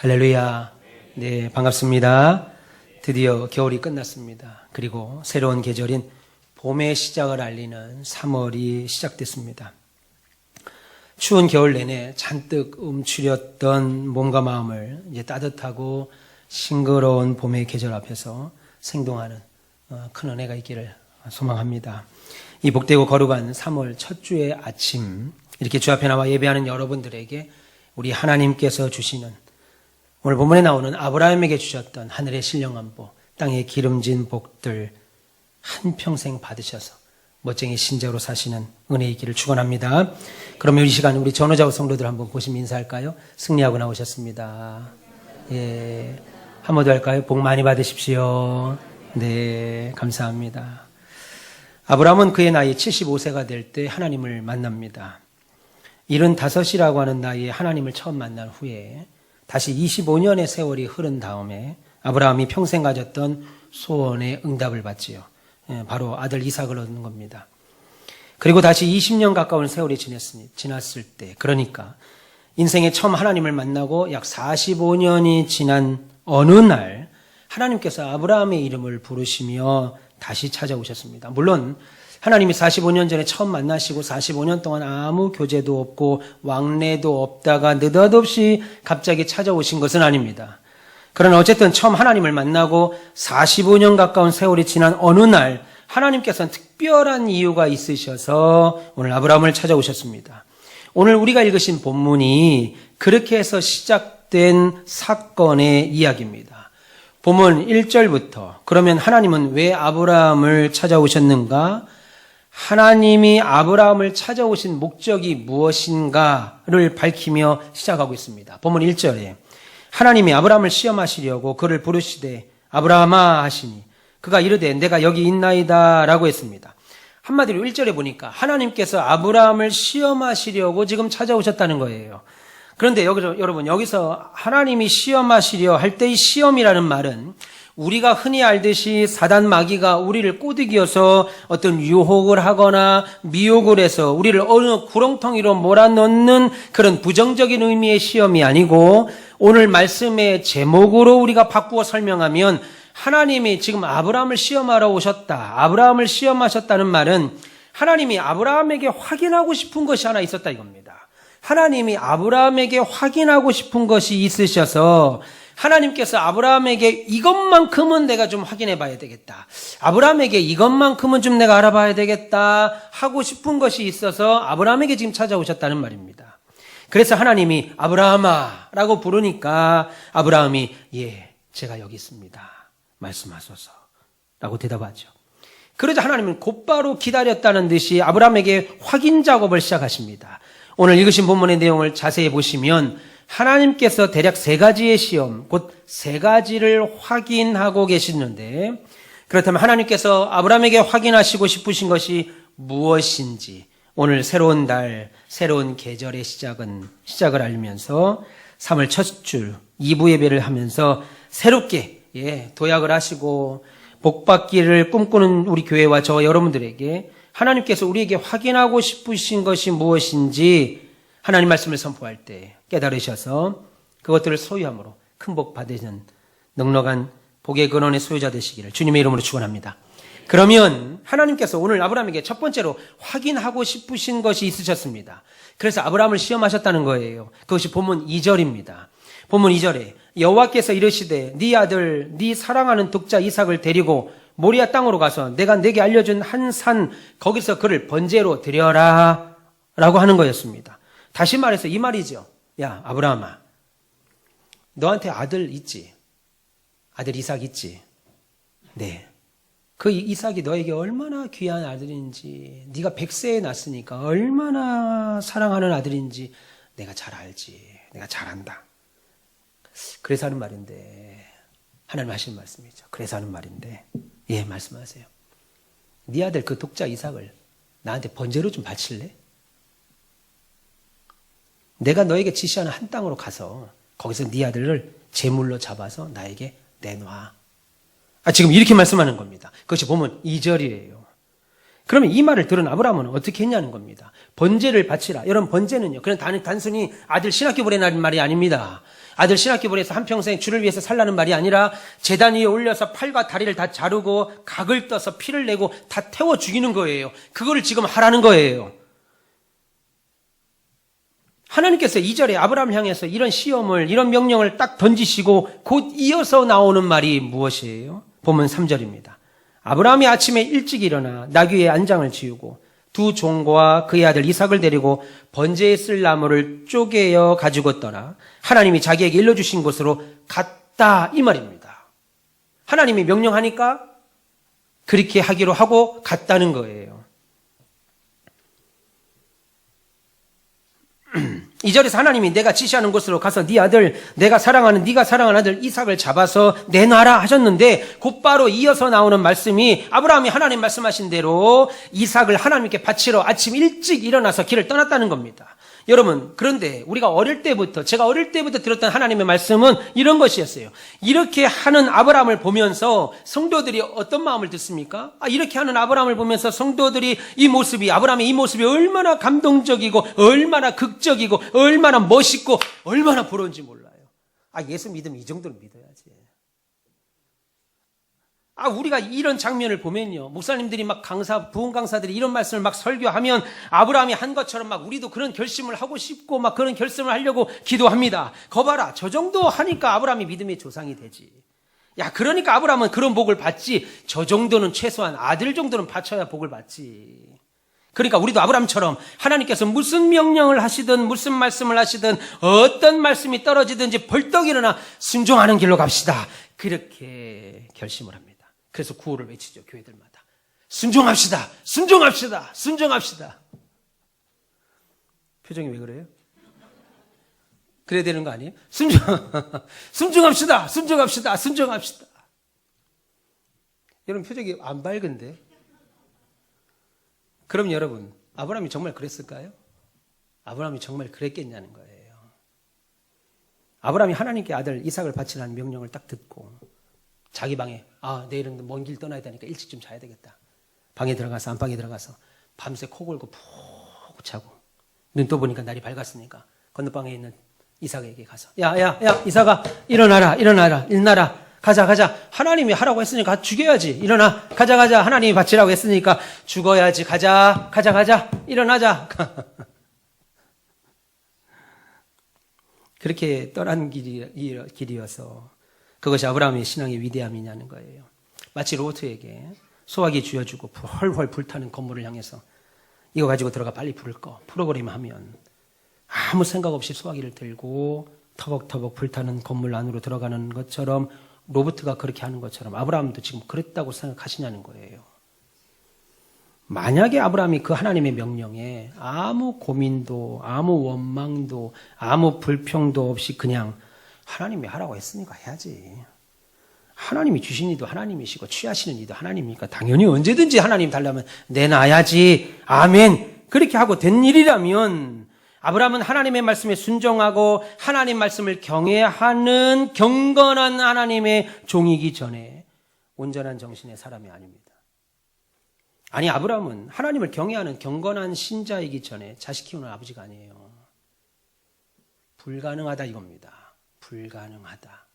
할렐루야. 네, 반갑습니다. 드디어 겨울이 끝났습니다. 그리고 새로운 계절인 봄의 시작을 알리는 3월이 시작됐습니다. 추운 겨울 내내 잔뜩 움츠렸던 몸과 마음을 이제 따뜻하고 싱그러운 봄의 계절 앞에서 생동하는 큰 은혜가 있기를 소망합니다. 이 복되고 거룩한 3월 첫 주의 아침, 이렇게 주 앞에 나와 예배하는 여러분들에게 우리 하나님께서 주시는, 오늘 본문에 나오는 아브라함에게 주셨던 하늘의 신령한 복, 땅의 기름진 복들 한평생 받으셔서 멋쟁이 신자로 사시는 은혜 있기를 축원합니다. 그러면 이 시간 우리 전호자우 성도들 한번 보시면 인사할까요? 승리하고 나오셨습니다. 예, 한 번 더 할까요? 복 많이 받으십시오. 네, 감사합니다. 아브라함은 그의 나이 75세가 될 때 하나님을 만납니다. 75이라고 하는 나이에 하나님을 처음 만난 후에 다시 25년의 세월이 흐른 다음에 아브라함이 평생 가졌던 소원의 응답을 받지요. 바로 아들 이삭을 얻는 겁니다. 그리고 다시 20년 가까운 세월이 지났을 때, 그러니까 인생에 처음 하나님을 만나고 약 45년이 지난 어느 날 하나님께서 아브라함의 이름을 부르시며 다시 찾아오셨습니다. 물론 하나님이 45년 전에 처음 만나시고 45년 동안 아무 교제도 없고 왕래도 없다가 느닷없이 갑자기 찾아오신 것은 아닙니다. 그러나 어쨌든 처음 하나님을 만나고 45년 가까운 세월이 지난 어느 날 하나님께서는 특별한 이유가 있으셔서 오늘 아브라함을 찾아오셨습니다. 오늘 우리가 읽으신 본문이 그렇게 해서 시작된 사건의 이야기입니다. 본문 1절부터 그러면 하나님은 왜 아브라함을 찾아오셨는가? 하나님이 아브라함을 찾아오신 목적이 무엇인가를 밝히며 시작하고 있습니다. 본문 1절에 하나님이 아브라함을 시험하시려고 그를 부르시되 아브라함아 하시니 그가 이르되 내가 여기 있나이다 라고 했습니다. 한마디로 1절에 보니까 하나님께서 아브라함을 시험하시려고 지금 찾아오셨다는 거예요. 그런데 여기서 하나님이 시험하시려 할 때의 시험이라는 말은 우리가 흔히 알듯이 사단 마귀가 우리를 꼬드기어서 어떤 유혹을 하거나 미혹을 해서 우리를 어느 구렁텅이로 몰아넣는 그런 부정적인 의미의 시험이 아니고, 오늘 말씀의 제목으로 우리가 바꾸어 설명하면 하나님이 지금 아브라함을 시험하러 오셨다, 아브라함을 시험하셨다는 말은 하나님이 아브라함에게 확인하고 싶은 것이 하나 있었다 이겁니다. 하나님이 아브라함에게 확인하고 싶은 것이 있으셔서 하나님께서 아브라함에게 이것만큼은 내가 좀 확인해 봐야 되겠다, 아브라함에게 이것만큼은 좀 내가 알아봐야 되겠다 하고 싶은 것이 있어서 아브라함에게 지금 찾아오셨다는 말입니다. 그래서 하나님이 아브라함아 라고 부르니까 아브라함이 예, 제가 여기 있습니다, 말씀하소서 라고 대답하죠. 그러자 하나님은 곧바로 기다렸다는 듯이 아브라함에게 확인 작업을 시작하십니다. 오늘 읽으신 본문의 내용을 자세히 보시면 하나님께서 대략 3가지의 시험, 곧 3가지를 확인하고 계시는데, 그렇다면 하나님께서 아브라함에게 확인하시고 싶으신 것이 무엇인지 오늘 새로운 달, 새로운 계절의 시작을 알면서 3월 첫 주 2부 예배를 하면서 새롭게 도약을 하시고 복받기를 꿈꾸는 우리 교회와 저 여러분들에게 하나님께서 우리에게 확인하고 싶으신 것이 무엇인지 하나님 말씀을 선포할 때 깨달으셔서 그것들을 소유함으로 큰 복 받으시는 넉넉한 복의 근원의 소유자 되시기를 주님의 이름으로 축원합니다. 그러면 하나님께서 오늘 아브라함에게 첫 번째로 확인하고 싶으신 것이 있으셨습니다. 그래서 아브라함을 시험하셨다는 거예요. 그것이 본문 2절입니다. 본문 2절에 여호와께서 이르시되 네 아들 네 사랑하는 독자 이삭을 데리고 모리아 땅으로 가서 내가 네게 알려준 한 산 거기서 그를 번제로 드려라 라고 하는 거였습니다. 다시 말해서 이 말이죠. 야 아브라함아, 너한테 아들 있지? 아들 이삭 있지? 네. 그 이삭이 너에게 얼마나 귀한 아들인지, 네가 100세에 낳았으니까 얼마나 사랑하는 아들인지 내가 잘 알지. 내가 잘 안다. 그래서 하는 말인데, 하나님 하시는 말씀이죠. 그래서 하는 말인데, 예, 말씀하세요. 네 아들 그 독자 이삭을 나한테 번제로 좀 바칠래? 내가 너에게 지시하는 한 땅으로 가서 거기서 네 아들을 제물로 잡아서 나에게 내놔. 지금 이렇게 말씀하는 겁니다. 그것이 보면 2절이에요. 그러면 이 말을 들은 아브라함은 어떻게 했냐는 겁니다. 번제를 바치라. 여러분, 번제는요, 그냥 단순히 아들 신학교 보내라는 말이 아닙니다. 아들 신학교 보내서 한평생 주를 위해서 살라는 말이 아니라 제단 위에 올려서 팔과 다리를 다 자르고 각을 떠서 피를 내고 다 태워 죽이는 거예요. 그거를 지금 하라는 거예요. 하나님께서 2절에 아브라함을 향해서 이런 시험을, 이런 명령을 딱 던지시고 곧 이어서 나오는 말이 무엇이에요? 보면 3절입니다. 아브라함이 아침에 일찍 일어나 나귀의 안장을 지우고 두 종과 그의 아들 이삭을 데리고 번제에 쓸 나무를 쪼개어 가지고 떠나 하나님이 자기에게 일러주신 곳으로 갔다, 이 말입니다. 하나님이 명령하니까 그렇게 하기로 하고 갔다는 거예요. 2절에서 하나님이 내가 지시하는 곳으로 가서 네 아들, 내가 사랑하는 네가 사랑하는 아들 이삭을 잡아서 내놔라 하셨는데 곧바로 이어서 나오는 말씀이 아브라함이 하나님 말씀하신 대로 이삭을 하나님께 바치러 아침 일찍 일어나서 길을 떠났다는 겁니다. 여러분, 그런데 우리가 제가 어릴 때부터 들었던 하나님의 말씀은 이런 것이었어요. 이렇게 하는 아브라함을 보면서 성도들이 어떤 마음을 듣습니까? 이렇게 하는 아브라함을 보면서 성도들이 아브라함의 이 모습이 얼마나 감동적이고 얼마나 극적이고 얼마나 멋있고 얼마나 부러운지 몰라요. 예수 믿으면 이 정도는 믿어야지. 우리가 이런 장면을 보면요, 목사님들이 막 부흥 강사들이 이런 말씀을 막 설교하면 아브라함이 한 것처럼 막 우리도 그런 결심을 하고 싶고 막 그런 결심을 하려고 기도합니다. 거봐라, 저 정도 하니까 아브라함이 믿음의 조상이 되지. 그러니까 아브라함은 그런 복을 받지. 저 정도는 최소한 아들 정도는 바쳐야 복을 받지. 그러니까 우리도 아브라함처럼 하나님께서 무슨 명령을 하시든 무슨 말씀을 하시든 어떤 말씀이 떨어지든지 벌떡 일어나 순종하는 길로 갑시다. 그렇게 결심을 합니다. 그래서 구호를 외치죠, 교회들마다. 순종합시다, 순종합시다, 순종합시다. 표정이 왜 그래요? 그래야 되는 거 아니에요? 순종합시다, 순종합시다, 순종합시다. 여러분 표정이 안 밝은데? 그럼 여러분, 아브라함이 정말 그랬을까요? 아브라함이 정말 그랬겠냐는 거예요. 아브라함이 하나님께 아들 이삭을 바치라는 명령을 딱 듣고 자기 방에 내일은 먼 길 떠나야 되니까 일찍 좀 자야 되겠다. 방에 들어가서 안방에 들어가서 밤새 코 골고 푹 자고 눈 떠보니까 날이 밝았으니까 건너방에 있는 이삭에게 가서 야 이삭아 일어나라 일어나라 가자 하나님이 하라고 했으니까 죽여야지. 일어나 가자 하나님이 바치라고 했으니까 죽어야지. 가자 일어나자. 그렇게 떠난 길이어서 그것이 아브라함의 신앙의 위대함이냐는 거예요. 마치 로트에게 소화기 쥐어주고 헐헐 불타는 건물을 향해서 이거 가지고 들어가 빨리 불을 꺼 프로그램 하면 아무 생각 없이 소화기를 들고 터벅터벅 불타는 건물 안으로 들어가는 것처럼 로버트가 그렇게 하는 것처럼 아브라함도 지금 그랬다고 생각하시냐는 거예요. 만약에 아브라함이 그 하나님의 명령에 아무 고민도 아무 원망도 아무 불평도 없이 그냥 하나님이 하라고 했으니까 해야지. 하나님이 주신 이도 하나님이시고 취하시는 이도 하나님이니까 당연히 언제든지 하나님 달라면 내놔야지. 아멘. 그렇게 하고 된 일이라면 아브라함은 하나님의 말씀에 순종하고 하나님 말씀을 경외하는 경건한 하나님의 종이기 전에 온전한 정신의 사람이 아닙니다. 아브라함은 하나님을 경외하는 경건한 신자이기 전에 자식 키우는 아버지가 아니에요. 불가능하다 이겁니다. 불가능하다.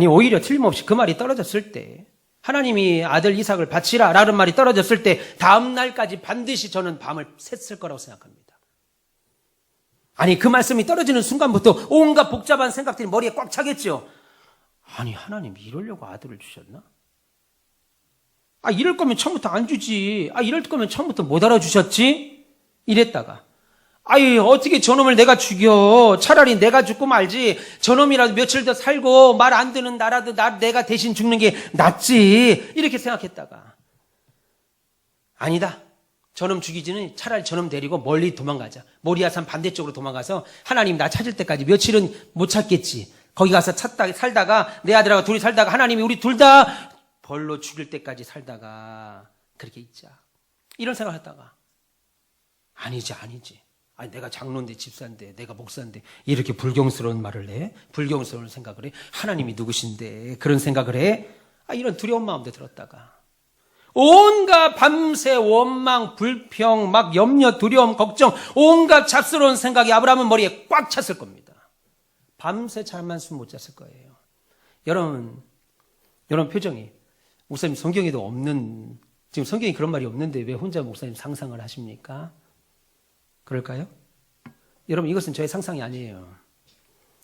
오히려 틀림없이 그 말이 떨어졌을 때 하나님이 아들 이삭을 바치라 라는 말이 떨어졌을 때 다음 날까지 반드시 저는 밤을 샜을 거라고 생각합니다. 그 말씀이 떨어지는 순간부터 온갖 복잡한 생각들이 머리에 꽉 차겠죠. 하나님 이러려고 아들을 주셨나? 이럴 거면 처음부터 안 주지. 이럴 거면 처음부터 못 알아주셨지? 이랬다가 어떻게 저놈을 내가 죽여. 차라리 내가 죽고 말지. 저놈이라도 며칠 더 살고 말 안 듣는 나라도 내가 대신 죽는 게 낫지. 이렇게 생각했다가 아니다. 저놈 죽이지는 차라리 저놈 데리고 멀리 도망가자. 모리아산 반대쪽으로 도망가서 하나님 나 찾을 때까지 며칠은 못 찾겠지. 거기 가서 살다가 내 아들하고 둘이 살다가 하나님이 우리 둘 다 벌로 죽일 때까지 살다가 그렇게 있자. 이런 생각을 했다가 아니지. 내가 장로인데 집사인데 내가 목사인데 이렇게 불경스러운 말을 해? 불경스러운 생각을 해? 하나님이 누구신데 그런 생각을 해? 이런 두려운 마음도 들었다가 온갖 밤새 원망, 불평, 염려, 두려움, 걱정 온갖 잡스러운 생각이 아브라함은 머리에 꽉 찼을 겁니다. 밤새 잠 한숨 못 잤을 거예요. 여러분 표정이 목사님 성경에도 없는, 지금 성경에 그런 말이 없는데 왜 혼자 목사님 상상을 하십니까? 그럴까요? 여러분 이것은 저의 상상이 아니에요.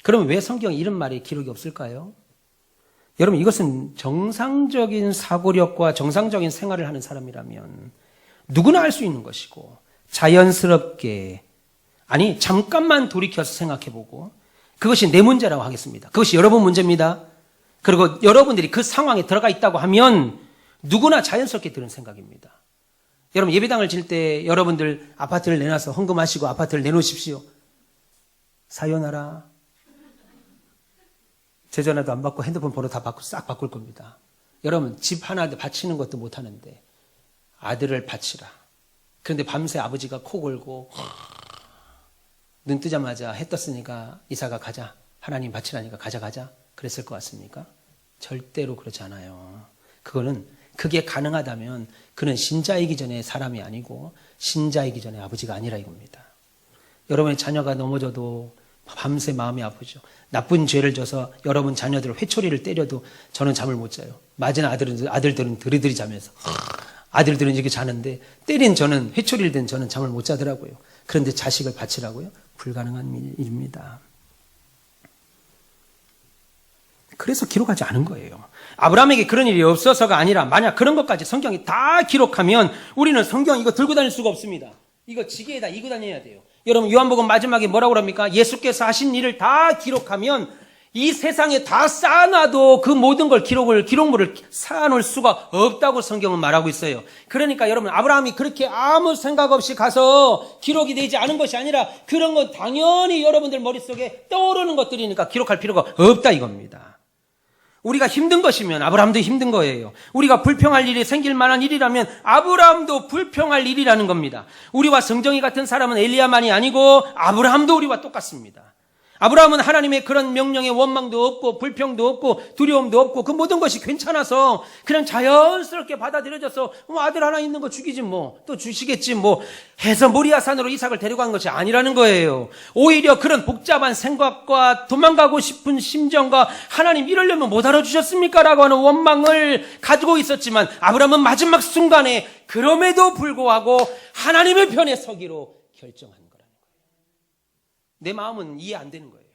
그러면 왜 성경에 이런 말이 기록이 없을까요? 여러분 이것은 정상적인 사고력과 정상적인 생활을 하는 사람이라면 누구나 할 수 있는 것이고 자연스럽게, 아니 잠깐만 돌이켜서 생각해보고 그것이 내 문제라고 하겠습니다. 그것이 여러분 문제입니다. 그리고 여러분들이 그 상황에 들어가 있다고 하면 누구나 자연스럽게 드는 생각입니다. 여러분 예배당을 질 때 여러분들 아파트를 내놔서 헌금하시고 아파트를 내놓으십시오. 사요나라. 제 전화도 안 받고 핸드폰 번호 다 싹 바꿀 겁니다. 여러분 집 하나 바치는 것도 못하는데 아들을 바치라. 그런데 밤새 아버지가 코 골고 눈 뜨자마자 해 떴으니까 이사가 가자. 하나님 바치라니까 가자. 그랬을 것 같습니까? 절대로 그렇지 않아요. 그게 가능하다면 그는 신자이기 전에 사람이 아니고 신자이기 전에 아버지가 아니라 이겁니다. 여러분의 자녀가 넘어져도 밤새 마음이 아프죠. 나쁜 죄를 져서 여러분 자녀들 회초리를 때려도 저는 잠을 못 자요. 맞은 아들들은 들이들이 자면서 아들들은 이렇게 자는데 때린 저는, 회초리를 댄 저는 잠을 못 자더라고요. 그런데 자식을 바치라고요? 불가능한 일입니다. 그래서 기록하지 않은 거예요. 아브라함에게 그런 일이 없어서가 아니라 만약 그런 것까지 성경이 다 기록하면 우리는 성경 이거 들고 다닐 수가 없습니다. 이거 지게에다 이고 다녀야 돼요. 여러분 요한복음 마지막에 뭐라고 합니까? 예수께서 하신 일을 다 기록하면 이 세상에 다 쌓아놔도 그 모든 걸 기록물을 쌓아놓을 수가 없다고 성경은 말하고 있어요. 그러니까 여러분 아브라함이 그렇게 아무 생각 없이 가서 기록이 되지 않은 것이 아니라 그런 건 당연히 여러분들 머릿속에 떠오르는 것들이니까 기록할 필요가 없다 이겁니다. 우리가 힘든 것이면 아브라함도 힘든 거예요. 우리가 불평할 일이 생길 만한 일이라면 아브라함도 불평할 일이라는 겁니다. 우리와 성정이 같은 사람은 엘리야만이 아니고 아브라함도 우리와 똑같습니다. 아브라함은 하나님의 그런 명령에 원망도 없고 불평도 없고 두려움도 없고 그 모든 것이 괜찮아서 그냥 자연스럽게 받아들여져서 아들 하나 있는 거 죽이지 뭐 또 주시겠지 뭐 해서 모리아산으로 이삭을 데려간 것이 아니라는 거예요. 오히려 그런 복잡한 생각과 도망가고 싶은 심정과 하나님 이러려면 못 알아주셨습니까? 라고 하는 원망을 가지고 있었지만 아브라함은 마지막 순간에 그럼에도 불구하고 하나님의 편에 서기로 결정한 거라는 거예요. 내 마음은 이해 안 되는 거예요.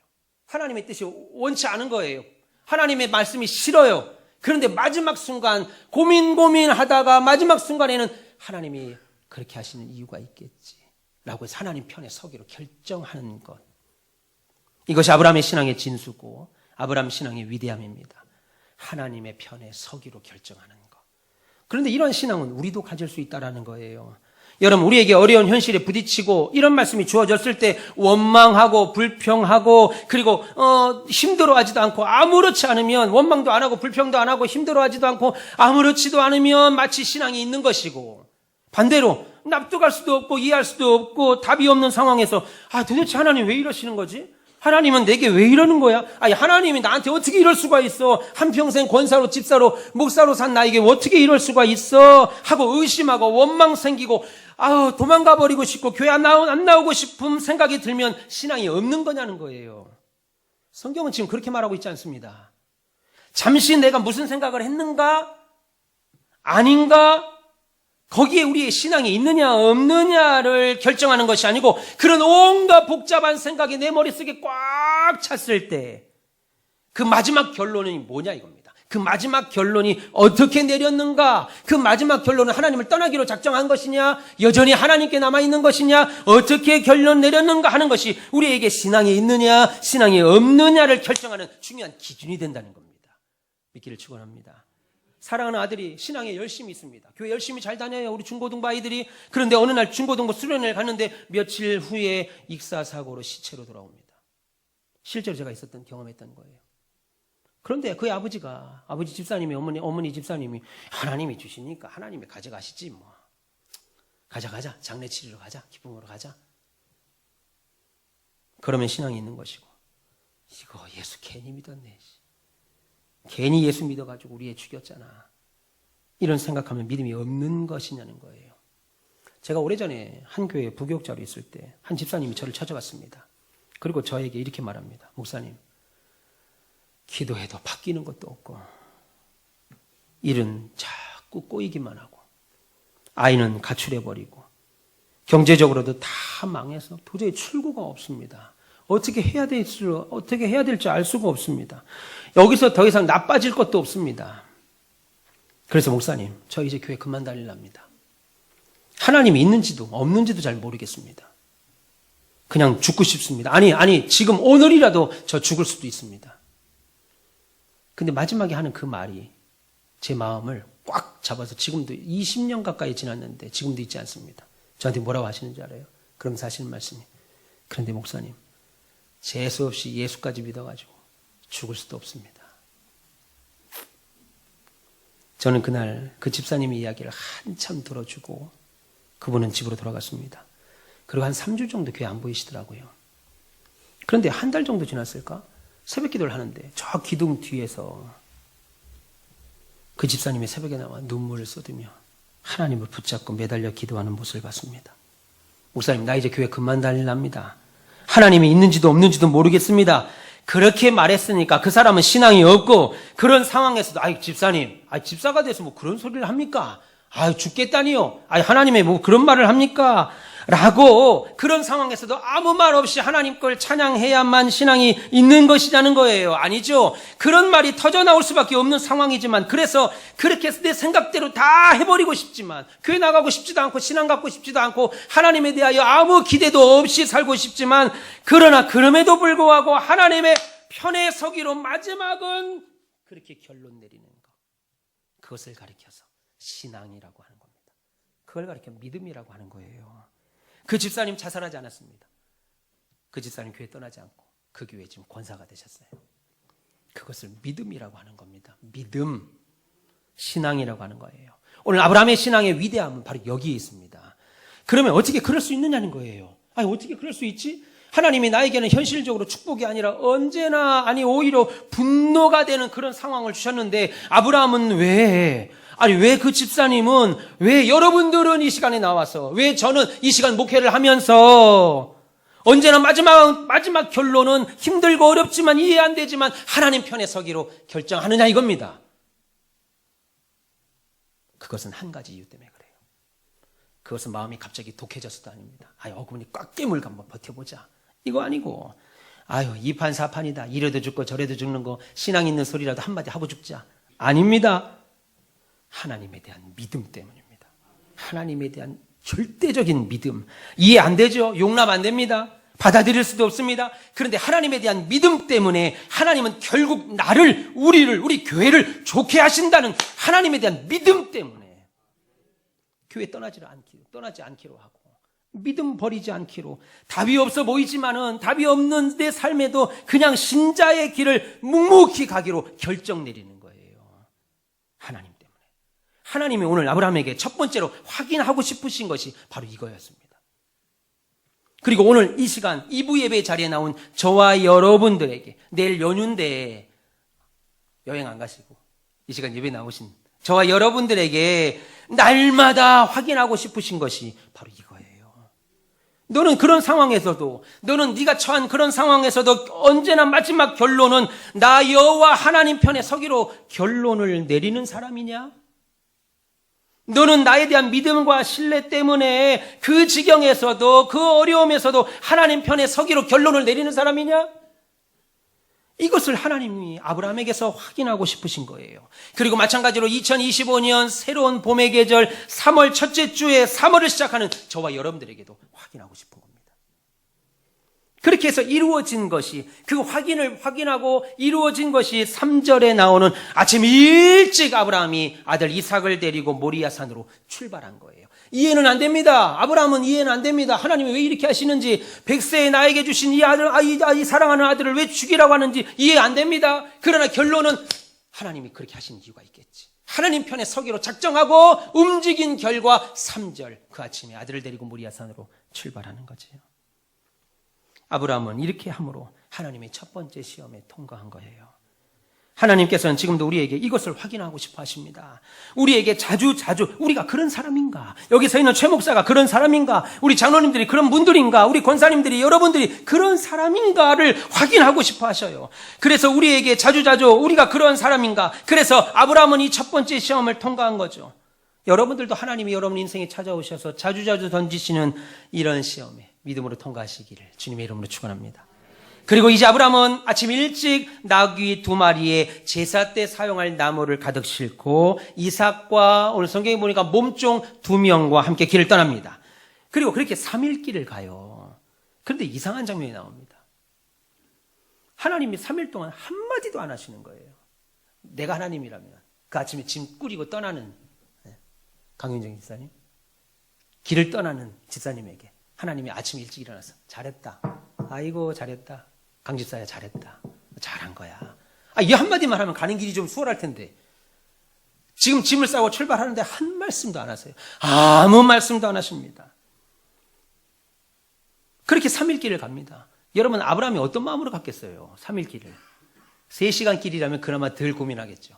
하나님의 뜻이 원치 않은 거예요. 하나님의 말씀이 싫어요. 그런데 마지막 순간 고민하다가 마지막 순간에는 하나님이 그렇게 하시는 이유가 있겠지라고 해서 하나님 편에 서기로 결정하는 것. 이것이 아브라함의 신앙의 진수고 아브라함 신앙의 위대함입니다. 하나님의 편에 서기로 결정하는 것. 그런데 이런 신앙은 우리도 가질 수 있다는 거예요. 여러분 우리에게 어려운 현실에 부딪히고 이런 말씀이 주어졌을 때 원망하고 불평하고 그리고 힘들어하지도 않고 아무렇지 않으면 원망도 안 하고 불평도 안 하고 힘들어하지도 않고 아무렇지도 않으면 마치 신앙이 있는 것이고 반대로 납득할 수도 없고 이해할 수도 없고 답이 없는 상황에서 도대체 하나님 왜 이러시는 거지? 하나님은 내게 왜 이러는 거야? 하나님이 나한테 어떻게 이럴 수가 있어? 한평생 권사로 집사로 목사로 산 나에게 어떻게 이럴 수가 있어? 하고 의심하고 원망 생기고 도망가 버리고 싶고 교회 안 나오고 싶은 생각이 들면 신앙이 없는 거냐는 거예요. 성경은 지금 그렇게 말하고 있지 않습니다. 잠시 내가 무슨 생각을 했는가? 아닌가? 거기에 우리의 신앙이 있느냐 없느냐를 결정하는 것이 아니고 그런 온갖 복잡한 생각이 내 머릿속에 꽉 찼을 때 그 마지막 결론이 뭐냐 이겁니다. 그 마지막 결론이 어떻게 내렸는가? 그 마지막 결론은 하나님을 떠나기로 작정한 것이냐? 여전히 하나님께 남아있는 것이냐? 어떻게 결론 내렸는가 하는 것이 우리에게 신앙이 있느냐 신앙이 없느냐를 결정하는 중요한 기준이 된다는 겁니다. 믿기를 축원합니다. 사랑하는 아들이 신앙에 열심히 있습니다. 교회 열심히 잘 다녀요. 우리 중고등부 아이들이. 그런데 어느 날 중고등부 수련회를 갔는데 며칠 후에 익사사고로 시체로 돌아옵니다. 실제로 제가 있었던 경험했던 거예요. 그런데 그의 아버지 집사님이 어머니 집사님이 하나님이 주시니까 하나님이 가져가시지 뭐. 가자. 장례 치르러 가자. 기쁨으로 가자. 그러면 신앙이 있는 것이고 이거 예수 괜히 믿었네. 괜히 예수 믿어가지고 우리 애 죽였잖아. 이런 생각하면 믿음이 없는 것이냐는 거예요. 제가 오래전에 한 교회 부교육자로 있을 때 한 집사님이 저를 찾아왔습니다. 그리고 저에게 이렇게 말합니다. 목사님, 기도해도 바뀌는 것도 없고, 일은 자꾸 꼬이기만 하고, 아이는 가출해버리고, 경제적으로도 다 망해서 도저히 출구가 없습니다. 어떻게 해야 될지 알 수가 없습니다. 여기서 더 이상 나빠질 것도 없습니다. 그래서 목사님, 저 이제 교회 그만 다닐랍니다. 하나님이 있는지도 없는지도 잘 모르겠습니다. 그냥 죽고 싶습니다. 아니, 지금 오늘이라도 저 죽을 수도 있습니다. 근데 마지막에 하는 그 말이 제 마음을 꽉 잡아서 지금도 20년 가까이 지났는데 지금도 잊지 않습니다. 저한테 뭐라고 하시는지 알아요? 그러면서 하시는 말씀이, 그런데 목사님, 재수 없이 예수까지 믿어가지고 죽을 수도 없습니다. 저는 그날 그 집사님의 이야기를 한참 들어주고 그분은 집으로 돌아갔습니다. 그리고 한 3주 정도 교회 안 보이시더라고요. 그런데 한 달 정도 지났을까? 새벽 기도를 하는데 저 기둥 뒤에서 그 집사님이 새벽에 나와 눈물을 쏟으며 하나님을 붙잡고 매달려 기도하는 모습을 봤습니다. 목사님, 나 이제 교회 그만 다닐랍니다. 하나님이 있는지도 없는지도 모르겠습니다. 그렇게 말했으니까 그 사람은 신앙이 없고, 그런 상황에서도 집사님, 집사가 돼서 뭐 그런 소리를 합니까? 죽겠다니요. 하나님의 뭐 그런 말을 합니까? 라고 그런 상황에서도 아무 말 없이 하나님 걸 찬양해야만 신앙이 있는 것이라는 거예요. 아니죠. 그런 말이 터져나올 수밖에 없는 상황이지만, 그래서 그렇게 내 생각대로 다 해버리고 싶지만, 교회 나가고 싶지도 않고 신앙 갖고 싶지도 않고 하나님에 대하여 아무 기대도 없이 살고 싶지만, 그러나 그럼에도 불구하고 하나님의 편에 서기로 마지막은 그렇게 결론 내리는 것, 그것을 가리켜서 신앙이라고 하는 겁니다. 그걸 가리켜 믿음이라고 하는 거예요. 그 집사님 자살하지 않았습니다. 그 집사님 교회 떠나지 않고 그 교회 지금 권사가 되셨어요. 그것을 믿음이라고 하는 겁니다. 믿음, 신앙이라고 하는 거예요. 오늘 아브라함의 신앙의 위대함은 바로 여기에 있습니다. 그러면 어떻게 그럴 수 있느냐는 거예요. 어떻게 그럴 수 있지? 하나님이 나에게는 현실적으로 축복이 아니라 언제나, 오히려 분노가 되는 그런 상황을 주셨는데, 아브라함은 왜 그 집사님은, 왜 여러분들은 이 시간에 나와서, 왜 저는 이 시간 목회를 하면서 언제나 마지막 결론은 힘들고 어렵지만 이해 안 되지만 하나님 편에 서기로 결정하느냐 이겁니다. 그것은 한 가지 이유 때문에 그래요. 그것은 마음이 갑자기 독해져서도 아닙니다. 어금니 꽉 깨물고 한번 버텨보자, 이거 아니고, 이판사판이다, 이래도 죽고 저래도 죽는 거 신앙 있는 소리라도 한마디 하고 죽자, 아닙니다. 하나님에 대한 믿음 때문입니다. 하나님에 대한 절대적인 믿음. 이해 안 되죠? 용납 안 됩니다. 받아들일 수도 없습니다. 그런데 하나님에 대한 믿음 때문에 하나님은 결국 우리 교회를 좋게 하신다는 하나님에 대한 믿음 때문에 교회 떠나지 않기로 하고, 믿음 버리지 않기로, 답이 없어 보이지만은 답이 없는 내 삶에도 그냥 신자의 길을 묵묵히 가기로 결정 내리는 거예요. 하나님 때문에. 하나님이 오늘 아브라함에게 첫 번째로 확인하고 싶으신 것이 바로 이거였습니다. 그리고 오늘 이 시간 2부 예배 자리에 나온 저와 여러분들에게, 내일 연휴인데 여행 안 가시고 이 시간 예배 나오신 저와 여러분들에게 날마다 확인하고 싶으신 것이 바로 이거예요. 너는 그런 상황에서도, 너는 네가 처한 그런 상황에서도 언제나 마지막 결론은 나 여호와 하나님 편에 서기로 결론을 내리는 사람이냐? 너는 나에 대한 믿음과 신뢰 때문에 그 지경에서도, 그 어려움에서도 하나님 편에 서기로 결론을 내리는 사람이냐? 이것을 하나님이 아브라함에게서 확인하고 싶으신 거예요. 그리고 마찬가지로 2025년 새로운 봄의 계절 3월 첫째 주에 3월을 시작하는 저와 여러분들에게도 확인하고 싶은 겁니다. 그렇게 해서 이루어진 것이, 그 확인하고 이루어진 것이 3절에 나오는 아침 일찍 아브라함이 아들 이삭을 데리고 모리아 산으로 출발한 거예요. 이해는 안 됩니다. 아브라함은 이해는 안 됩니다. 하나님이 왜 이렇게 하시는지, 100세에 나에게 주신 이 사랑하는 아들을 왜 죽이라고 하는지 이해 안 됩니다. 그러나 결론은 하나님이 그렇게 하신 이유가 있겠지. 하나님 편에 서기로 작정하고 움직인 결과 3절, 그 아침에 아들을 데리고 모리아 산으로 출발하는 거지요. 아브라함은 이렇게 함으로 하나님의 첫 번째 시험에 통과한 거예요. 하나님께서는 지금도 우리에게 이것을 확인하고 싶어 하십니다. 우리에게 자주 우리가 그런 사람인가? 여기 서 있는 최 목사가 그런 사람인가? 우리 장로님들이 그런 분들인가? 우리 권사님들이, 여러분들이 그런 사람인가를 확인하고 싶어 하셔요. 그래서 우리에게 자주 우리가 그런 사람인가? 그래서 아브라함은 이 첫 번째 시험을 통과한 거죠. 여러분들도 하나님이 여러분 인생에 찾아오셔서 자주 던지시는 이런 시험에 믿음으로 통과하시기를 주님의 이름으로 축원합니다. 그리고 이제 아브라함은 아침 일찍 나귀 2마리에 제사 때 사용할 나무를 가득 싣고 이삭과 오늘 성경에 보니까 몸종 2명과 함께 길을 떠납니다. 그리고 그렇게 3일 길을 가요. 그런데 이상한 장면이 나옵니다. 하나님이 3일 동안 한마디도 안 하시는 거예요. 내가 하나님이라면 그 아침에 짐 꾸리고 떠나는 강윤정 집사님, 길을 떠나는 집사님에게 하나님이 아침 일찍 일어나서 잘했다. 아이고 잘했다. 강 집사야 잘했다. 잘한 거야. 이 한마디만 하면 가는 길이 좀 수월할 텐데 지금 짐을 싸고 출발하는데 한 말씀도 안 하세요. 아무 말씀도 안 하십니다. 그렇게 3일 길을 갑니다. 여러분 아브라함이 어떤 마음으로 갔겠어요? 3일 길을. 3시간 길이라면 그나마 덜 고민하겠죠.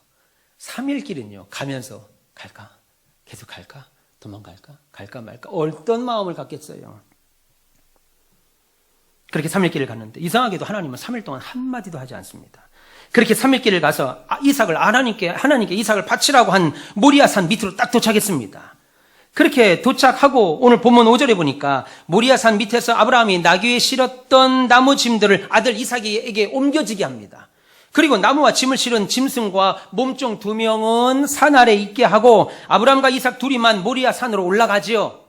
3일 길은요, 가면서 갈까? 계속 갈까? 도망갈까? 갈까 말까? 어떤 마음을 갖겠어요? 그렇게 3일 길을 갔는데 이상하게도 하나님은 3일 동안 한마디도 하지 않습니다. 그렇게 3일 길을 가서 이삭을 하나님께 이삭을 바치라고 한 모리아산 밑으로 딱 도착했습니다. 그렇게 도착하고 오늘 본문 5절에 보니까 모리아산 밑에서 아브라함이 나귀에 실었던 나무 짐들을 아들 이삭에게 옮겨지게 합니다. 그리고 나무와 짐을 실은 짐승과 몸종 2명은 산 아래 있게 하고 아브라함과 이삭 둘이만 모리아 산으로 올라가지요.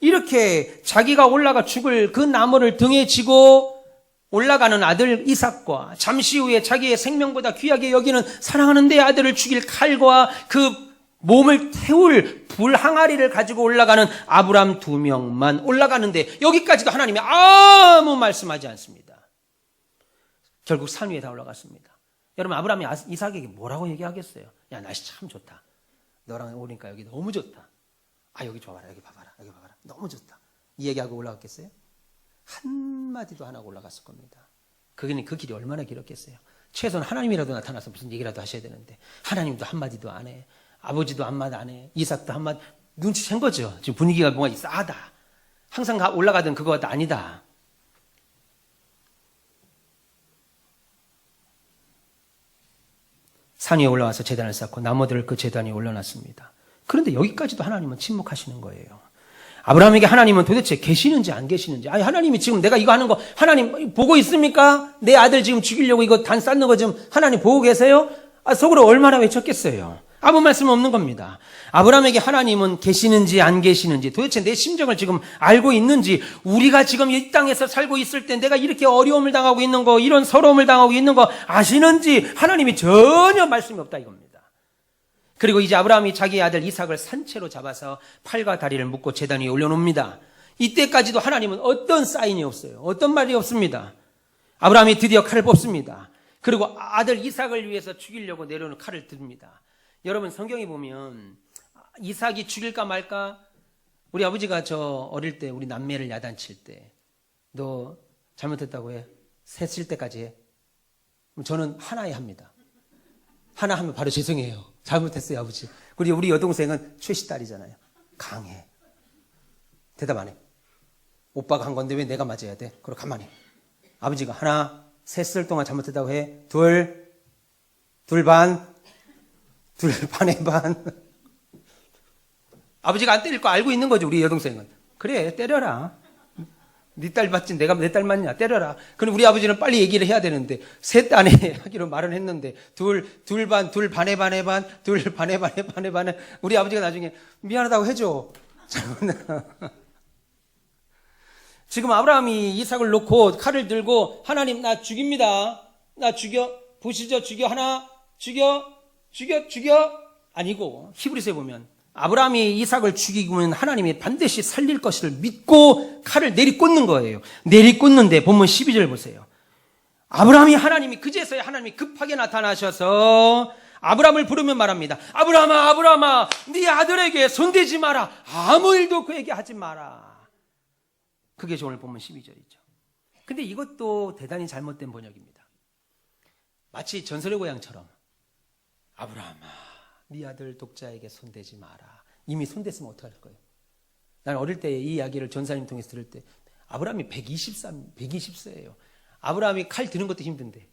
이렇게 자기가 올라가 죽을 그 나무를 등에 지고 올라가는 아들 이삭과 잠시 후에 자기의 생명보다 귀하게 여기는 사랑하는 내 아들을 죽일 칼과 그 몸을 태울 불 항아리를 가지고 올라가는 아브라함 2명만 올라가는데 여기까지도 하나님이 아무 말씀하지 않습니다. 결국 산 위에 다 올라갔습니다. 여러분 아브라함이 이삭에게 뭐라고 얘기하겠어요? 야 날씨 참 좋다. 너랑 오니까 여기 너무 좋다. 여기 봐봐라 여기 봐봐라 너무 좋다. 이 얘기하고 올라갔겠어요? 한마디도 안 하고 올라갔을 겁니다. 그 길이 얼마나 길었겠어요? 최소한 하나님이라도 나타나서 무슨 얘기라도 하셔야 되는데 하나님도 한마디도 안 해. 아버지도 한마디 안 해. 이삭도 한마디. 눈치챈 거죠. 지금 분위기가 뭔가 싸하다. 항상 올라가던 그거 아니다. 산 위에 올라와서 제단을 쌓고 나무들을 그 제단 위에 올려놨습니다. 그런데 여기까지도 하나님은 침묵하시는 거예요. 아브라함에게 하나님은 도대체 계시는지 안 계시는지. 하나님이 지금 내가 이거 하는 거 하나님 보고 있습니까? 내 아들 지금 죽이려고 이거 단 쌓는 거 지금 하나님 보고 계세요? 속으로 얼마나 외쳤겠어요. 아무 말씀 없는 겁니다. 아브라함에게 하나님은 계시는지 안 계시는지, 도대체 내 심정을 지금 알고 있는지, 우리가 지금 이 땅에서 살고 있을 때 내가 이렇게 어려움을 당하고 있는 거, 이런 서러움을 당하고 있는 거 아시는지 하나님이 전혀 말씀이 없다 이겁니다. 그리고 이제 아브라함이 자기의 아들 이삭을 산채로 잡아서 팔과 다리를 묶고 제단 위에 올려놓습니다. 이때까지도 하나님은 어떤 사인이 없어요. 어떤 말이 없습니다. 아브라함이 드디어 칼을 뽑습니다. 그리고 아들 이삭을 위해서 죽이려고 내려오는 칼을 듭니다. 여러분 성경에 보면 이삭이 죽일까 말까, 우리 아버지가 저 어릴 때 우리 남매를 야단칠 때 너 잘못했다고 해. 셋 칠 때까지 해. 저는 하나에 합니다. 하나 하면 바로 죄송해요. 잘못했어요 아버지. 그리고 우리 여동생은 최씨 딸이잖아요. 강해. 대답 안 해. 오빠가 한 건데 왜 내가 맞아야 돼? 그럼 가만히. 아버지가 하나, 셋을 동안 잘못했다고 해. 둘 반, 둘 반의 반. 아버지가 안 때릴 거 알고 있는 거죠, 우리 여동생은. 그래, 때려라. 네 딸 맞지? 내가 내 딸 맞냐? 때려라. 그럼 우리 아버지는 빨리 얘기를 해야 되는데, 셋 안에 하기로 말은 했는데, 둘 반의 반, 둘 반의 반에. 우리 아버지가 나중에 미안하다고 해줘. 지금 아브라함이 이삭을 놓고 칼을 들고, 하나님 나 죽입니다. 나 죽여. 보시죠. 죽여. 하나, 죽여. 아니고, 히브리서에 보면, 아브라함이 이삭을 죽이면 하나님이 반드시 살릴 것을 믿고 칼을 내리꽂는 거예요. 내리꽂는데 본문 12절 보세요. 하나님이 그제서야 하나님이 급하게 나타나셔서 아브라함을 부르면 말합니다. 아브라함아, 네 아들에게 손대지 마라. 아무 일도 그에게 하지 마라. 그게 오늘 본문 12절이죠. 근데 이것도 대단히 잘못된 번역입니다. 마치 전설의 고향처럼 아브라함아, 네 아들 독자에게 손대지 마라. 이미 손댔으면 어떡할 거예요? 난 어릴 때 이 이야기를 전사님 통해서 들을 때 아브라함이 120세예요. 아브라함이 칼 드는 것도 힘든데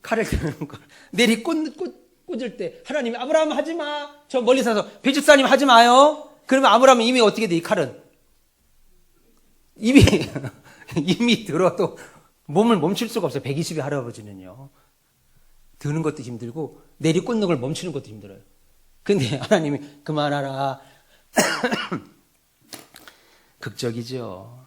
칼을 드는 걸 내리 꽂을 때 하나님이 아브라함 하지 마. 저 멀리서 배집사님 하지 마요. 그러면 아브라함은 이미 어떻게 돼? 이 칼은 이미 들어도 몸을 멈출 수가 없어요. 120의 할아버지는요. 드는 것도 힘들고 내리 꽂는 걸 멈추는 것도 힘들어요. 근데 하나님이 그만하라. 극적이죠.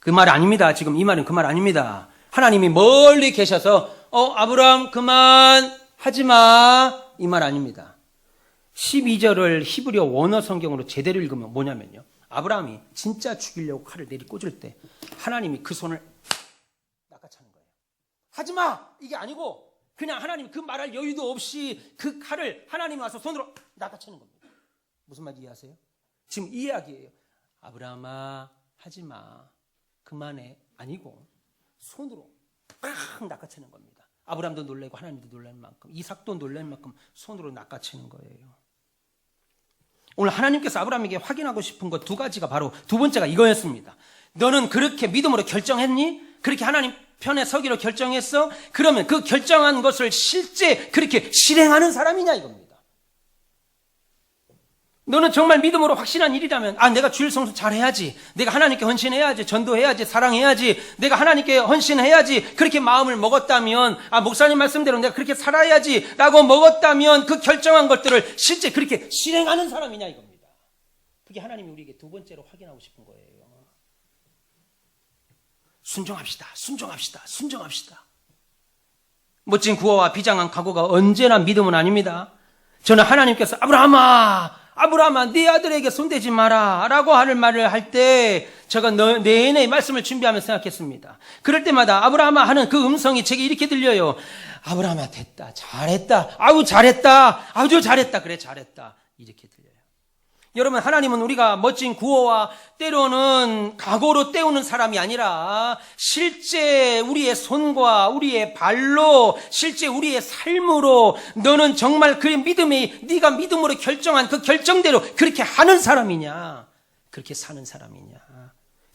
그 말 아닙니다. 지금 이 말은 그 말 아닙니다. 하나님이 멀리 계셔서 아브라함 그만 하지 마. 이 말 아닙니다. 12절을 히브리어 원어 성경으로 제대로 읽으면 뭐냐면요. 아브라함이 진짜 죽이려고 칼을 내리 꽂을 때 하나님이 그 손을 낚아차는 거예요. 하지 마. 이게 아니고 그냥 하나님 그 말할 여유도 없이 그 칼을 하나님이 와서 손으로 낚아채는 겁니다. 무슨 말인지 이해하세요? 지금 이 이야기예요. 아브라함아 하지 마. 그만해. 아니고 손으로 팍 낚아채는 겁니다. 아브라함도 놀라고 하나님도 놀라는 만큼 이삭도 놀라는 만큼 손으로 낚아채는 거예요. 오늘 하나님께서 아브라함에게 확인하고 싶은 것 두 가지가 바로 두 번째가 이거였습니다. 너는 그렇게 믿음으로 결정했니? 그렇게 하나님 편에 서기로 결정했어? 그러면 그 결정한 것을 실제 그렇게 실행하는 사람이냐 이겁니다. 너는 정말 믿음으로 확신한 일이라면 내가 주일 성수 잘해야지. 내가 하나님께 헌신해야지. 전도해야지. 사랑해야지. 내가 하나님께 헌신해야지. 그렇게 마음을 먹었다면 목사님 말씀대로 내가 그렇게 살아야지 라고 먹었다면 그 결정한 것들을 실제 그렇게 실행하는 사람이냐 이겁니다. 그게 하나님이 우리에게 두 번째로 확인하고 싶은 거예요. 순종합시다. 멋진 구호와 비장한 각오가 언제나 믿음은 아닙니다. 저는 하나님께서 아브라함아 네 아들에게 손대지 마라 라고 하는 말을 할 때 제가 내내 말씀을 준비하면서 생각했습니다. 그럴 때마다 아브라함아 하는 그 음성이 제게 이렇게 들려요. 아브라함아 됐다. 잘했다. 아주 잘했다. 그래 잘했다. 이렇게 들려요. 여러분 하나님은 우리가 멋진 구호와 때로는 각오로 때우는 사람이 아니라 실제 우리의 손과 우리의 발로 실제 우리의 삶으로 너는 정말 그 믿음이 네가 믿음으로 결정한 그 결정대로 그렇게 하는 사람이냐 그렇게 사는 사람이냐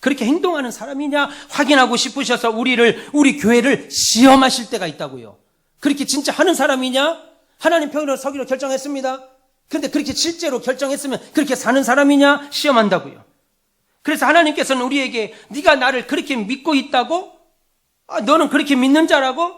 그렇게 행동하는 사람이냐 확인하고 싶으셔서 우리 교회를 시험하실 때가 있다고요. 그렇게 진짜 하는 사람이냐 하나님 편으로 서기로 결정했습니다. 그런데 그렇게 실제로 결정했으면 그렇게 사는 사람이냐 시험한다고요. 그래서 하나님께서는 우리에게 네가 나를 그렇게 믿고 있다고? 너는 그렇게 믿는 자라고?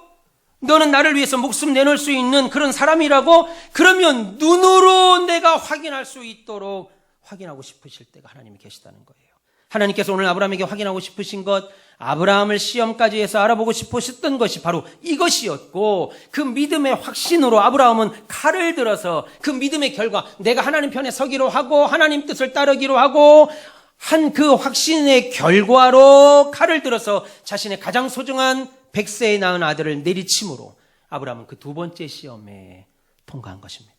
너는 나를 위해서 목숨 내놓을 수 있는 그런 사람이라고? 그러면 눈으로 내가 확인할 수 있도록 확인하고 싶으실 때가 하나님이 계시다는 거예요. 하나님께서 오늘 아브라함에게 확인하고 싶으신 것, 아브라함을 시험까지 해서 알아보고 싶으셨던 것이 바로 이것이었고 그 믿음의 확신으로 아브라함은 칼을 들어서 그 믿음의 결과 내가 하나님 편에 서기로 하고 하나님 뜻을 따르기로 하고 한 그 확신의 결과로 칼을 들어서 자신의 가장 소중한 100세에 낳은 아들을 내리침으로 아브라함은 그 두 번째 시험에 통과한 것입니다.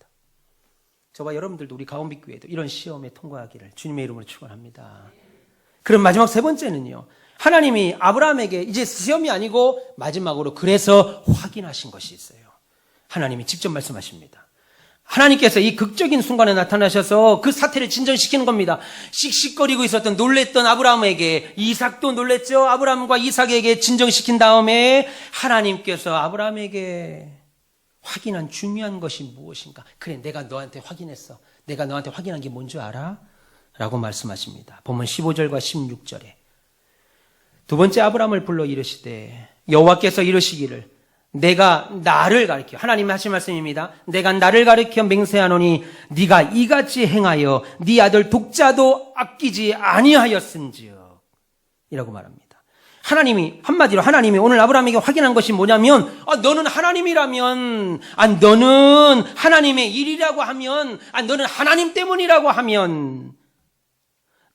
저와 여러분들도 우리 가온빛교회도 이런 시험에 통과하기를 주님의 이름으로 축원합니다. 그럼 마지막 세 번째는요. 하나님이 아브라함에게 이제 시험이 아니고 마지막으로 그래서 확인하신 것이 있어요. 하나님이 직접 말씀하십니다. 하나님께서 이 극적인 순간에 나타나셔서 그 사태를 진전시키는 겁니다. 씩씩거리고 있었던 놀랬던 아브라함에게 이삭도 놀랬죠. 아브라함과 이삭에게 진정시킨 다음에 하나님께서 아브라함에게 확인한 중요한 것이 무엇인가? 그래 내가 너한테 확인했어. 내가 너한테 확인한 게 뭔 줄 알아? 라고 말씀하십니다. 본문 15절과 16절에 두 번째 아브라함을 불러 이르시되 여호와께서 이르시기를 내가 나를 가리켜 하나님 하신 말씀입니다. 내가 나를 가리켜 맹세하노니 네가 이같이 행하여 네 아들 독자도 아끼지 아니하였은즉 이라고 말합니다. 하나님이 한마디로 하나님이 오늘 아브라함에게 확인한 것이 뭐냐면 너는 하나님이라면 너는 하나님의 일이라고 하면 너는 하나님 때문이라고 하면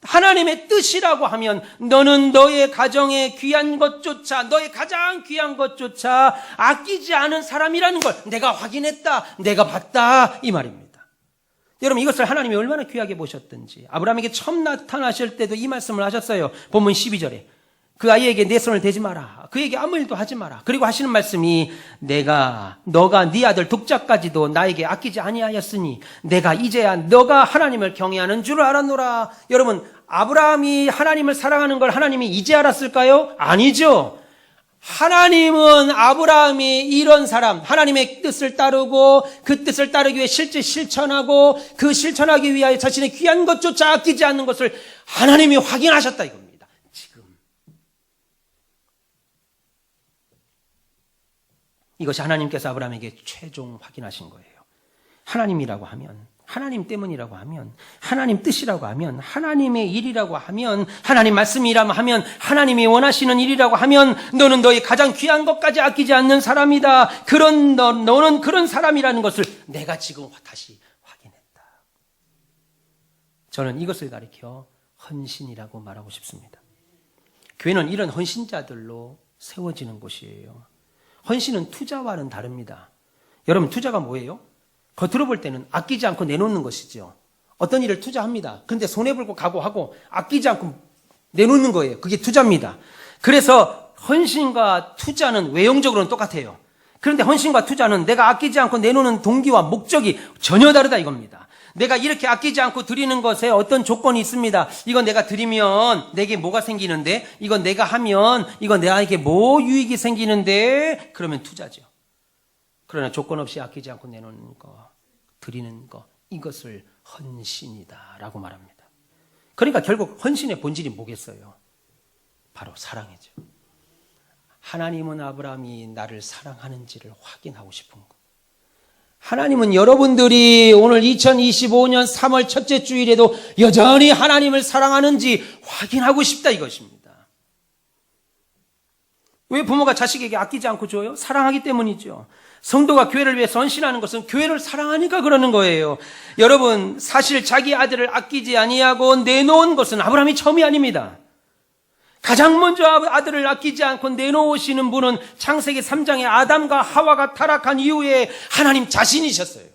하나님의 뜻이라고 하면 너는 너의 가정의 귀한 것조차 너의 가장 귀한 것조차 아끼지 않은 사람이라는 걸 내가 확인했다. 내가 봤다. 이 말입니다. 여러분 이것을 하나님이 얼마나 귀하게 보셨든지 아브라함에게 처음 나타나실 때도 이 말씀을 하셨어요. 본문 12절에 그 아이에게 내 손을 대지 마라. 그에게 아무 일도 하지 마라. 그리고 하시는 말씀이 너가 네 아들 독자까지도 나에게 아끼지 아니하였으니 내가 이제야 너가 하나님을 경외하는 줄을 알았노라. 여러분, 아브라함이 하나님을 사랑하는 걸 하나님이 이제 알았을까요? 아니죠. 하나님은 아브라함이 이런 사람, 하나님의 뜻을 따르고 그 뜻을 따르기 위해 실제 실천하고 그 실천하기 위하여 자신의 귀한 것조차 아끼지 않는 것을 하나님이 확인하셨다 이겁니다. 지금 이것이 하나님께서 아브라함에게 최종 확인하신 거예요. 하나님이라고 하면, 하나님 때문이라고 하면, 하나님 뜻이라고 하면, 하나님의 일이라고 하면, 하나님 말씀이라고 하면, 하나님이 원하시는 일이라고 하면 너는 너의 가장 귀한 것까지 아끼지 않는 사람이다. 너는 그런 사람이라는 것을 내가 지금 다시 확인했다. 저는 이것을 가리켜 헌신이라고 말하고 싶습니다. 교회는 이런 헌신자들로 세워지는 곳이에요. 헌신은 투자와는 다릅니다. 여러분, 투자가 뭐예요? 겉으로 볼 때는 아끼지 않고 내놓는 것이죠. 어떤 일을 투자합니다. 그런데 손해보고 각오하고 아끼지 않고 내놓는 거예요. 그게 투자입니다. 그래서 헌신과 투자는 외형적으로는 똑같아요. 그런데 헌신과 투자는 내가 아끼지 않고 내놓는 동기와 목적이 전혀 다르다 이겁니다. 내가 이렇게 아끼지 않고 드리는 것에 어떤 조건이 있습니다. 이건 내가 드리면 내게 뭐가 생기는데, 이건 내가 하면 이건 나에게 뭐 유익이 생기는데, 그러면 투자죠. 그러나 조건 없이 아끼지 않고 내놓는 거, 드리는 거, 이것을 헌신이다라고 말합니다. 그러니까 결국 헌신의 본질이 뭐겠어요? 바로 사랑이죠. 하나님은 아브라함이 나를 사랑하는지를 확인하고 싶은 거. 하나님은 여러분들이 오늘 2025년 3월 첫째 주일에도 여전히 하나님을 사랑하는지 확인하고 싶다 이것입니다. 왜 부모가 자식에게 아끼지 않고 줘요? 사랑하기 때문이죠. 성도가 교회를 위해서 헌신하는 것은 교회를 사랑하니까 그러는 거예요. 여러분, 사실 자기 아들을 아끼지 아니하고 내놓은 것은 아브라함이 처음이 아닙니다. 가장 먼저 아들을 아끼지 않고 내놓으시는 분은 창세기 3장에 아담과 하와가 타락한 이후에 하나님 자신이셨어요.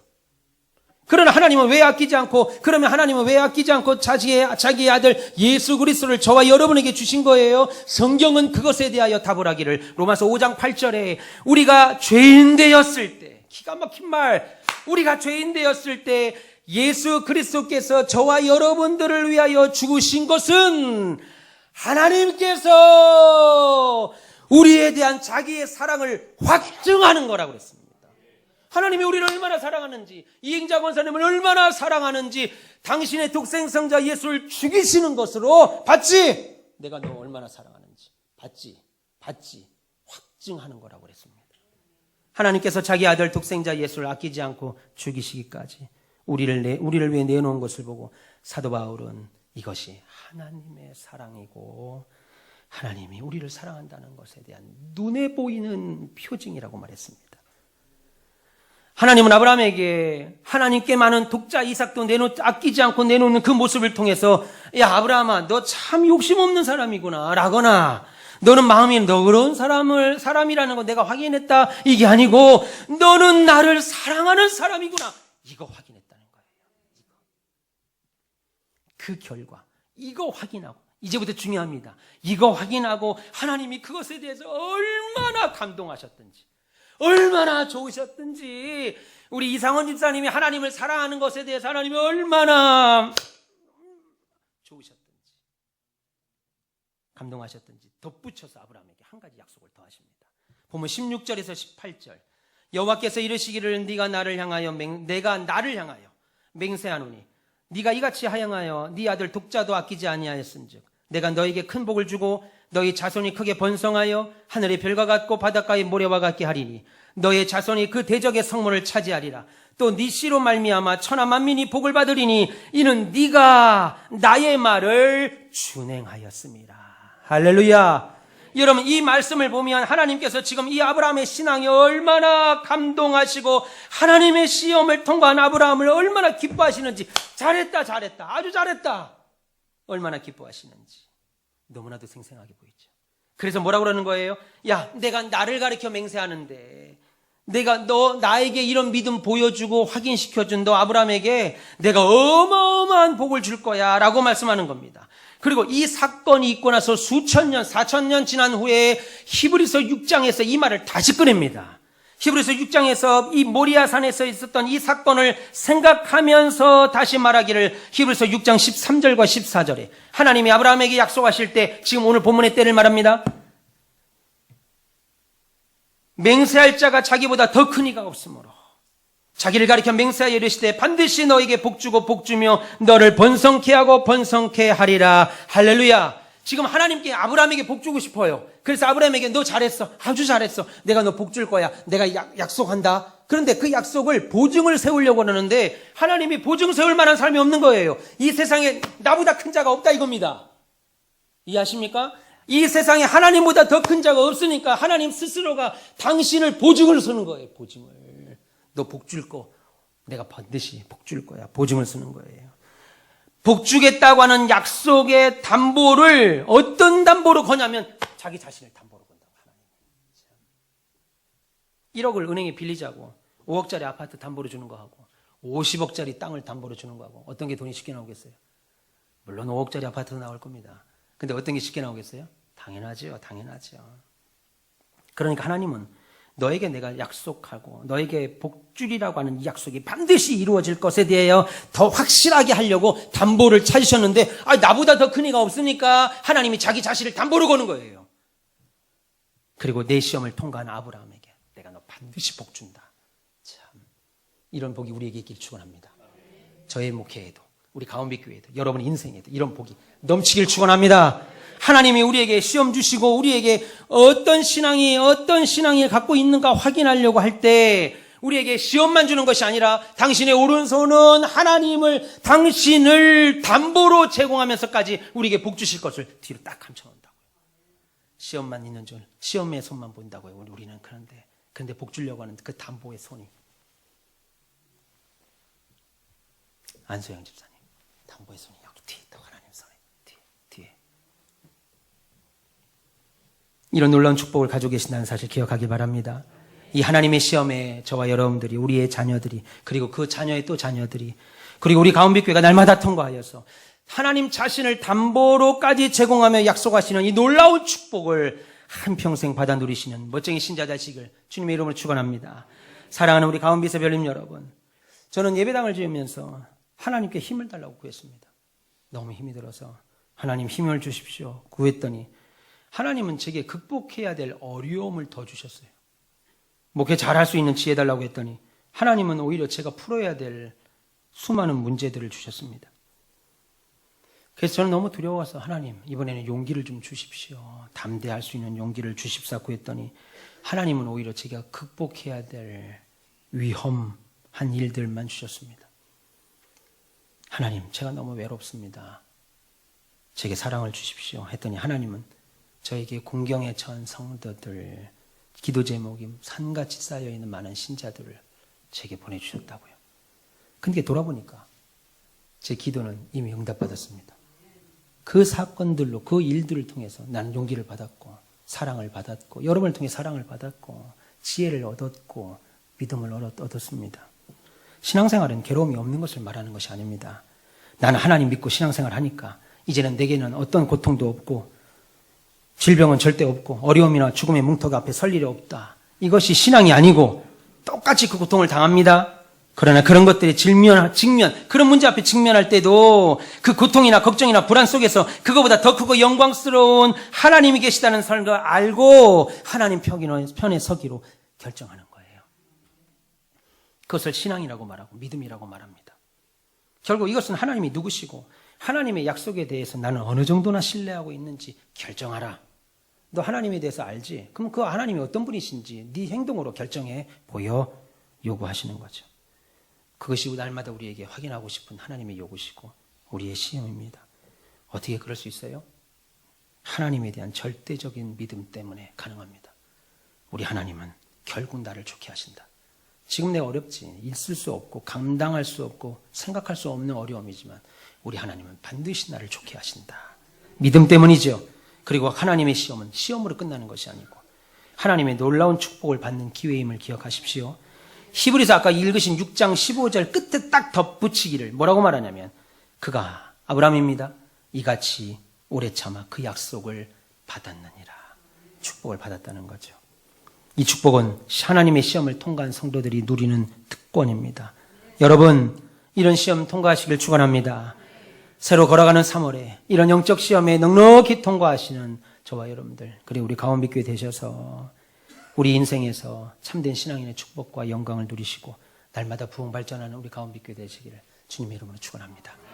그러나 하나님은 왜 아끼지 않고, 그러면 하나님은 왜 아끼지 않고 자기의 아들 예수 그리스도를 저와 여러분에게 주신 거예요? 성경은 그것에 대하여 답을 하기를, 로마서 5장 8절에 우리가 죄인 되었을 때, 기가 막힌 말, 우리가 죄인 되었을 때 예수 그리스도께서 저와 여러분들을 위하여 죽으신 것은 하나님께서 우리에 대한 자기의 사랑을 확증하는 거라고 그랬습니다. 하나님이 우리를 얼마나 사랑하는지, 이행자 권사님을 얼마나 사랑하는지 당신의 독생성자 예수를 죽이시는 것으로 봤지? 내가 너 얼마나 사랑하는지 봤지 확증하는 거라고 그랬습니다. 하나님께서 자기 아들 독생자 예수를 아끼지 않고 죽이시기까지 우리를 위해 내놓은 것을 보고 사도 바울은 이것이 하나님의 사랑이고 하나님이 우리를 사랑한다는 것에 대한 눈에 보이는 표징이라고 말했습니다. 하나님은 아브라함에게 하나님께 많은 독자 이삭도 아끼지 않고 내놓는 그 모습을 통해서, 야 아브라함아, 너 참 욕심 없는 사람이구나 라거나, 너는 마음이 너그러운 사람이라는 거 내가 확인했다, 이게 아니고 너는 나를 사랑하는 사람이구나, 이거 확인했다는 거예요. 그 결과 이거 확인하고, 이제부터 중요합니다. 이거 확인하고 하나님이 그것에 대해서 얼마나 감동하셨든지, 얼마나 좋으셨든지, 우리 이상원 집사님이 하나님을 사랑하는 것에 대해서 하나님이 얼마나 좋으셨든지, 감동하셨든지 덧붙여서 아브라함에게 한 가지 약속을 더 하십니다. 보면 16절에서 18절, 여호와께서 이르시기를 내가 나를 향하여 맹세하노니 네가 이같이 하여하여 네 아들 독자도 아끼지 아니하였은즉 내가 너에게 큰 복을 주고 너희 자손이 크게 번성하여 하늘의 별과 같고 바닷가의 모래와 같게 하리니 너의 자손이 그 대적의 성문을 차지하리라. 또 네 씨로 말미암아 천하 만민이 복을 받으리니 이는 네가 나의 말을 준행하였음이라. 할렐루야. 여러분, 이 말씀을 보면 하나님께서 지금 이 아브라함의 신앙이 얼마나 감동하시고 하나님의 시험을 통과한 아브라함을 얼마나 기뻐하시는지, 잘했다 아주 잘했다, 얼마나 기뻐하시는지 너무나도 생생하게 보이죠. 그래서 뭐라고 그러는 거예요? 야, 내가 나를 가리켜 맹세하는데, 내가 나에게 이런 믿음 보여주고 확인시켜준 너 아브라함에게 내가 어마어마한 복을 줄 거야 라고 말씀하는 겁니다. 그리고 이 사건이 있고 나서 수천 년, 4,000년 지난 후에 히브리서 6장에서 이 말을 다시 꺼냅니다. 히브리서 6장에서 이 모리아 산에서 있었던 이 사건을 생각하면서 다시 말하기를 히브리서 6장 13절과 14절에 하나님이 아브라함에게 약속하실 때 지금 오늘 본문의 때를 말합니다. 맹세할 자가 자기보다 더 큰 이가 없으므로 자기를 가리켜 맹세하여 이르시되 반드시 너에게 복주고 복주며 너를 번성케 하고 번성케 하리라. 할렐루야. 지금 하나님께 아브라함에게 복주고 싶어요. 그래서 아브라함에게 너 잘했어. 아주 잘했어. 내가 너 복줄 거야. 내가 약속한다. 그런데 그 약속을 보증을 세우려고 하는데 하나님이 보증 세울 만한 사람이 없는 거예요. 이 세상에 나보다 큰 자가 없다 이겁니다. 이해하십니까? 이 세상에 하나님보다 더 큰 자가 없으니까 하나님 스스로가 당신을 보증을 서는 거예요. 보증을. 너 복줄 거 내가 반드시 복줄 거야. 보증을 쓰는 거예요. 복주겠다고 하는 약속의 담보를 어떤 담보로 거냐면 자기 자신을 담보로 건다고. 하나님 1억을 은행에 빌리자고 5억짜리 아파트 담보로 주는 거하고 50억짜리 땅을 담보로 주는 거하고 어떤 게 돈이 쉽게 나오겠어요? 물론 5억짜리 아파트도 나올 겁니다. 근데 어떤 게 쉽게 나오겠어요? 당연하죠. 당연하죠. 그러니까 하나님은 너에게 내가 약속하고 너에게 복주리라고 하는 이 약속이 반드시 이루어질 것에 대하여 더 확실하게 하려고 담보를 찾으셨는데 나보다 더 큰 이가 없으니까 하나님이 자기 자신을 담보로 거는 거예요. 그리고 내 시험을 통과한 아브라함에게 내가 너 반드시 복준다. 참 이런 복이 우리에게 있기를 축원합니다. 저의 목회에도 우리 가운비 교회에도 여러분 인생에도 이런 복이 넘치길 축원합니다. 하나님이 우리에게 시험 주시고 우리에게 어떤 신앙이 갖고 있는가 확인하려고 할 때 우리에게 시험만 주는 것이 아니라 당신의 오른손은 당신을 담보로 제공하면서까지 우리에게 복 주실 것을 뒤로 딱 감춰놓는다고요. 시험만 있는 줄 시험의 손만 본다고요. 우리는 그런데 복 주려고 하는 그 담보의 손이 안소영 집사님 담보의 손이 여기 뒤에 있다고 하나님 손에 뒤에 이런 놀라운 축복을 가지고 계신다는 사실 기억하기 바랍니다. 이 하나님의 시험에 저와 여러분들이 우리의 자녀들이 그리고 그 자녀의 또 자녀들이 그리고 우리 가운데교회가 날마다 통과하여서 하나님 자신을 담보로까지 제공하며 약속하시는 이 놀라운 축복을 한평생 받아 누리시는 멋쟁이 신자 되시길 주님의 이름으로 축원합니다. 사랑하는 우리 가운데서 별님 여러분, 저는 예배당을 지으면서 하나님께 힘을 달라고 구했습니다. 너무 힘이 들어서 하나님 힘을 주십시오 구했더니 하나님은 제게 극복해야 될 어려움을 더 주셨어요. 목회 잘할 수 있는 지혜 달라고 했더니 하나님은 오히려 제가 풀어야 될 수많은 문제들을 주셨습니다. 그래서 저는 너무 두려워서 하나님 이번에는 용기를 좀 주십시오. 담대할 수 있는 용기를 주십사고 했더니 하나님은 오히려 제가 극복해야 될 위험한 일들만 주셨습니다. 하나님 제가 너무 외롭습니다. 제게 사랑을 주십시오 했더니 하나님은 저에게 공경에 처한 성도들 기도 제목이 산같이 쌓여있는 많은 신자들을 제게 보내주셨다고요. 근데 돌아보니까 제 기도는 이미 응답받았습니다. 그 사건들로 그 일들을 통해서 나는 용기를 받았고 사랑을 받았고 여러분을 통해 사랑을 받았고 지혜를 얻었고 믿음을 얻었습니다. 신앙생활은 괴로움이 없는 것을 말하는 것이 아닙니다. 나는 하나님 믿고 신앙생활 하니까 이제는 내게는 어떤 고통도 없고 질병은 절대 없고 어려움이나 죽음의 문턱 앞에 설 일이 없다. 이것이 신앙이 아니고 똑같이 그 고통을 당합니다. 그러나 그런 것들이 직면 그런 문제 앞에 직면할 때도 그 고통이나 걱정이나 불안 속에서 그거보다 더 크고 영광스러운 하나님이 계시다는 걸 알고 하나님 편에 서기로 결정하는 거예요. 그것을 신앙이라고 말하고 믿음이라고 말합니다. 결국 이것은 하나님이 누구시고 하나님의 약속에 대해서 나는 어느 정도나 신뢰하고 있는지 결정하라. 너 하나님에 대해서 알지? 그럼 그 하나님이 어떤 분이신지 네 행동으로 결정해 보여 요구하시는 거죠. 그것이 날마다 우리에게 확인하고 싶은 하나님의 요구시고 우리의 시험입니다. 어떻게 그럴 수 있어요? 하나님에 대한 절대적인 믿음 때문에 가능합니다. 우리 하나님은 결국 나를 좋게 하신다. 지금 내가 어렵지, 있을 수 없고 감당할 수 없고 생각할 수 없는 어려움이지만 우리 하나님은 반드시 나를 좋게 하신다. 믿음 때문이죠. 그리고 하나님의 시험은 시험으로 끝나는 것이 아니고 하나님의 놀라운 축복을 받는 기회임을 기억하십시오. 히브리서 아까 읽으신 6장 15절 끝에 딱 덧붙이기를 뭐라고 말하냐면 그가 아브라함입니다. 이같이 오래 참아 그 약속을 받았느니라. 축복을 받았다는 거죠. 이 축복은 하나님의 시험을 통과한 성도들이 누리는 특권입니다. 여러분, 이런 시험 통과하시길 축원합니다. 새로 걸어가는 3월에 이런 영적 시험에 넉넉히 통과하시는 저와 여러분들, 그리고 우리 가원빛교회 되셔서 우리 인생에서 참된 신앙인의 축복과 영광을 누리시고 날마다 부흥 발전하는 우리 가원빛교회 되시기를 주님의 이름으로 축원합니다.